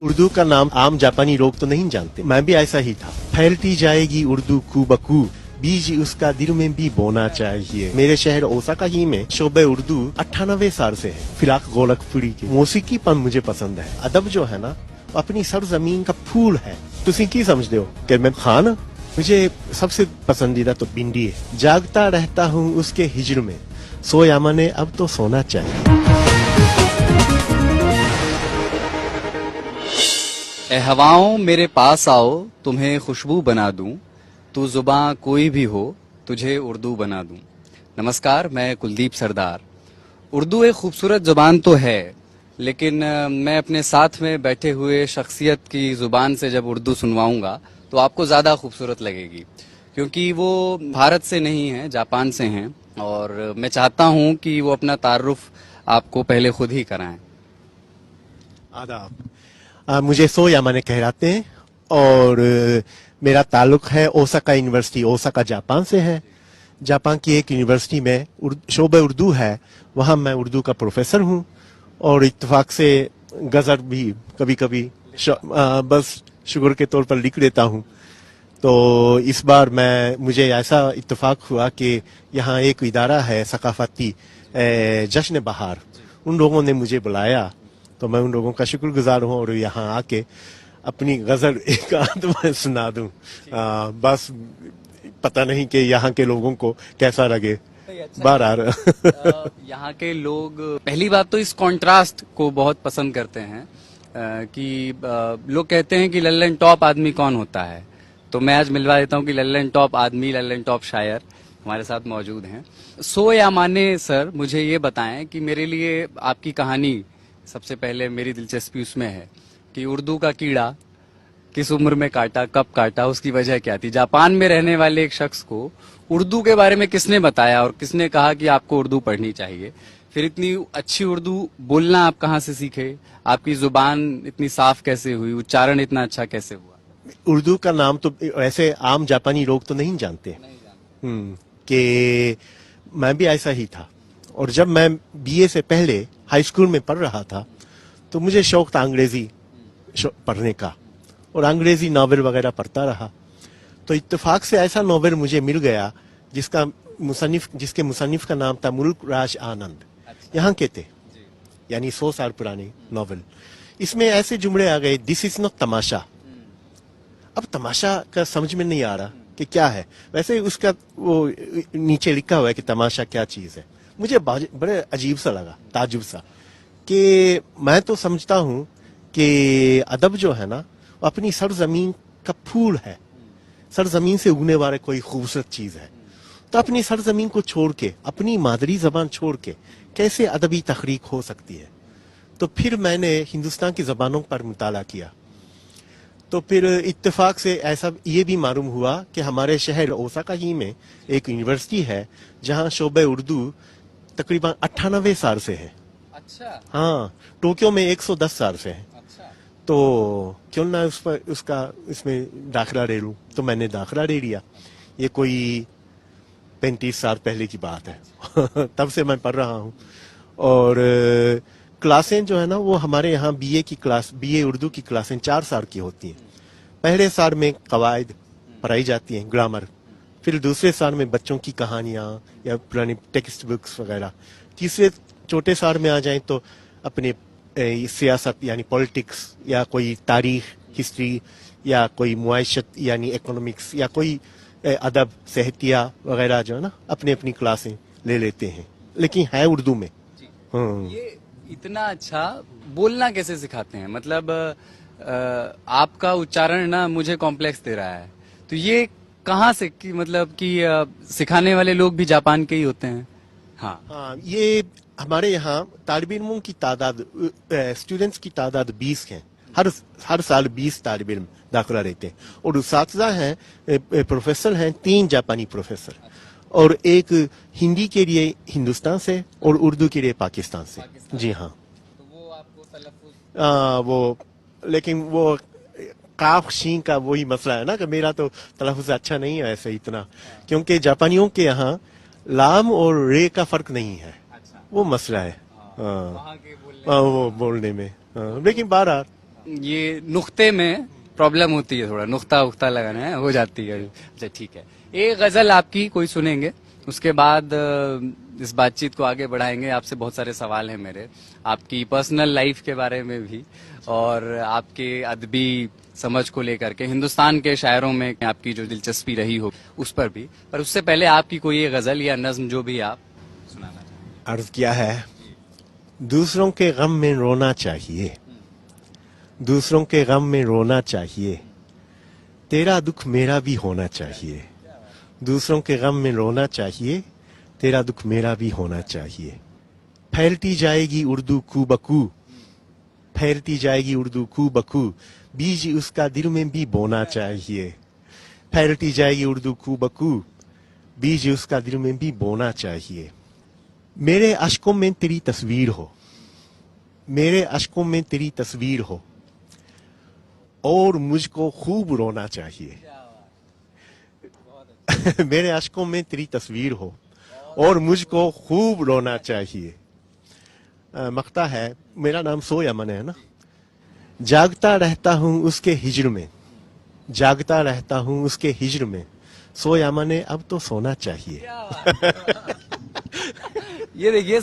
उर्दू का नाम आम जापानी लोग तो नहीं जानते, मैं भी ऐसा ही था। फैलती जाएगी उर्दू खूबखू, बीज उसका दिल में भी बोना चाहिए। मेरे शहर ओसाका ही में शोबे उर्दू 98 साल से है। फिराक गोरखपुरी की मौसीकी पन मुझे पसंद है। अदब जो है ना, वो अपनी सरजमीन का फूल है। तुसी की समझते हो कि मैं खान? मुझे सबसे पसंदीदा तो भिंडी है। जागता रहता हूँ उसके हिजर में, सोया मने अब तो सोना चाहिए। ए हवाओं मेरे पास आओ, तुम्हें खुशबू बना दूं, तू जुबां कोई भी हो, तुझे उर्दू बना दूं। नमस्कार, मैं कुलदीप सरदार। उर्दू एक खूबसूरत ज़ुबान तो है, लेकिन मैं अपने साथ में बैठे हुए शख्सियत की ज़ुबान से जब उर्दू सुनवाऊंगा तो आपको ज़्यादा खूबसूरत लगेगी, क्योंकि वो भारत से नहीं है, जापान से हैं, और मैं चाहता हूं कि वो अपना तारुफ आपको पहले खुद ही कराएं। आदाब। मुझे सोया माने कहलाते हैं और मेरा ताल्लुक है ओसाका यूनिवर्सिटी, ओसाका जापान से है। जापान की एक यूनिवर्सिटी में शोबे उर्दू है, वहाँ मैं उर्दू का प्रोफेसर हूँ और इत्तेफाक से गज़ल भी कभी कभी बस शुगर के तौर पर लिख देता हूँ। तो इस बार मुझे ऐसा इत्तेफाक हुआ कि यहाँ एक इदारा है सकाफती, जश्न बहार, उन लोगों ने मुझे बुलाया, तो मैं उन लोगों का शुक्रगुजार हूँ और यहाँ आके अपनी गज़ल एक आध में सुना दूँ। बस पता नहीं कि यहाँ के लोगों को कैसा लगे। बहरहाल यहाँ के लोग पहली बात तो इस कॉन्ट्रास्ट को बहुत पसंद करते हैं, कि लोग कहते हैं कि लल्लन टॉप आदमी कौन होता है, तो मैं आज मिलवा देता हूँ कि लल्लन टॉप आदमी, लल्लन टॉप शायर हमारे साथ मौजूद हैं। सो या माने सर, मुझे ये बताएं कि मेरे लिए आपकी कहानी, सबसे पहले मेरी दिलचस्पी उसमें है कि उर्दू का कीड़ा किस उम्र में काटा, कब काटा, उसकी वजह क्या थी। जापान में रहने वाले एक शख्स को उर्दू के बारे में किसने बताया और किसने कहा कि आपको उर्दू पढ़नी चाहिए? फिर इतनी अच्छी उर्दू बोलना आप कहाँ से सीखे? आपकी जुबान इतनी साफ कैसे हुई? उच्चारण इतना अच्छा कैसे हुआ? उर्दू का नाम तो ऐसे आम जापानी लोग तो नहीं जानते कि मैं भी ऐसा ही था। और जब मैं बीए से पहले हाई स्कूल में पढ़ रहा था तो मुझे शौक था अंग्रेजी पढ़ने का, और अंग्रेजी नावल वगैरह पढ़ता रहा। तो इत्तेफाक से ऐसा नावल मुझे मिल गया जिसके मुसन्निफ का नाम था मुल्क राज आनंद, यहाँ के थे, यानी 100 साल पुराने नावल। इसमें ऐसे जुमले आ गए, दिस इज नॉट तमाशा। अब तमाशा का समझ में नहीं आ रहा कि क्या है। वैसे उसका वो नीचे लिखा हुआ है कि तमाशा क्या चीज है। मुझे बड़े अजीब सा लगा, ताजुब सा, कि मैं तो समझता हूँ कि अदब जो है ना, वो अपनी सरजमीन का फूल है, सरजमीन से उगने वाला कोई खूबसूरत चीज है। तो अपनी सरजमीन को छोड़ के, अपनी मादरी जबान छोड़ के कैसे अदबी तखरीक हो सकती है? तो फिर मैंने हिंदुस्तान की जबानों पर मुताला किया। तो फिर इत्तेफाक से ऐसा ये भी मालूम हुआ कि हमारे शहर ओसाका ही में एक यूनिवर्सिटी है जहाँ शोबे उर्दू तकरीबन 98 साल से है। अच्छा। हाँ, टोक्यो में 110 साल से है। अच्छा। तो क्यों ना उसका इसमें दाखिला ले लूं, तो मैंने दाखिला ले लिया। ये कोई 35 साल पहले की बात है। तब से मैं पढ़ रहा हूँ। और क्लासें जो है ना, वो हमारे यहाँ बीए उर्दू की क्लासें 4 साल की होती हैं। पहले साल में कवायद पढ़ाई जाती हैं, ग्रामर। फिर दूसरे साल में बच्चों की कहानियाँ या पुरानी टेक्स्ट बुक्स वगैरह। तीसरे चौथे साल में आ जाएं तो अपने सियासत यानी पॉलिटिक्स, या कोई तारीख, हिस्ट्री, या कोई मुआशत यानी इकोनॉमिक्स, या कोई अदब, साहित्या वगैरह जो है ना, अपनी अपनी क्लासें ले लेते हैं, लेकिन है उर्दू में। ये इतना अच्छा बोलना कैसे सिखाते हैं? मतलब आपका उच्चारण ना मुझे कॉम्प्लेक्स दे रहा है, तो ये कहाँ से, कि मतलब कि सिखाने वाले लोग भी जापान के ही होते हैं? हाँ, ये हमारे यहाँ तालिब इल्मों की तादाद, स्टूडेंट्स की तादाद 20 है। हर साल 20 तालिब इल्म दाखिला रहते हैं, और उस्ताद हैं, प्रोफेसर हैं, 3 जापानी प्रोफेसर, और एक हिंदी के लिए हिंदुस्तान से और उर्दू के लिए पाकिस्तान से। जी हाँ। तो वो आपको तलफ्फुज़ लेकिन वो काफ शीन का वही मसला है ना कि मेरा तो तलफ्फुज़ अच्छा नहीं है ऐसे इतना, क्योंकि जापानियों के यहाँ लाम और रे का फर्क नहीं है। अच्छा। वो मसला है। वहाँ के वो बोलने में। लेकिन बहरहाल یہ نقطے میں پرابلم ہوتی ہے، تھوڑا نقطہ اختہ لگانا ہے، ہو جاتی ہے. اچھا ٹھیک ہے، ایک غزل آپ کی کوئی سنیں گے، اس کے بعد اس بات چیت کو آگے بڑھائیں گے. آپ سے بہت سارے سوال ہیں میرے، آپ کی پرسنل لائف کے بارے میں بھی اور آپ کے ادبی سمجھ کو لے کر کے، ہندوستان کے شاعروں میں آپ کی جو دلچسپی رہی ہو اس پر بھی. پر اس سے پہلے آپ کی کوئی غزل یا نظم جو بھی آپ سنانا چاہیں. عرض کیا ہے، دوسروں کے غم میں رونا چاہیے، دوسروں کے غم میں رونا چاہیے، تیرا دکھ میرا بھی ہونا چاہیے. دوسروں کے غم میں رونا چاہیے، تیرا دکھ میرا بھی ہونا چاہیے. پھیلتی جائے گی اردو کو بکو، پھیلتی جائے گی اردو کو بکو، بیج اس کا دل میں بھی بونا چاہیے. پھیلتی جائے گی اردو کو بکو، بیج اس کا دل میں بھی بونا چاہیے. میرے اشکوں میں تیری تصویر ہو، میرے اشکوں میں تیری تصویر ہو، اور مجھ کو خوب رونا چاہیے. میرے اشکوں میں تیری تصویر ہو اور مجھ کو خوب رونا چاہیے. مقطع ہے، میرا نام سو یمن ہے نا. جاگتا رہتا ہوں اس کے ہجر میں، جاگتا رہتا ہوں اس کے ہجر میں، سو یمن اب تو سونا چاہیے. یہ دیکھیے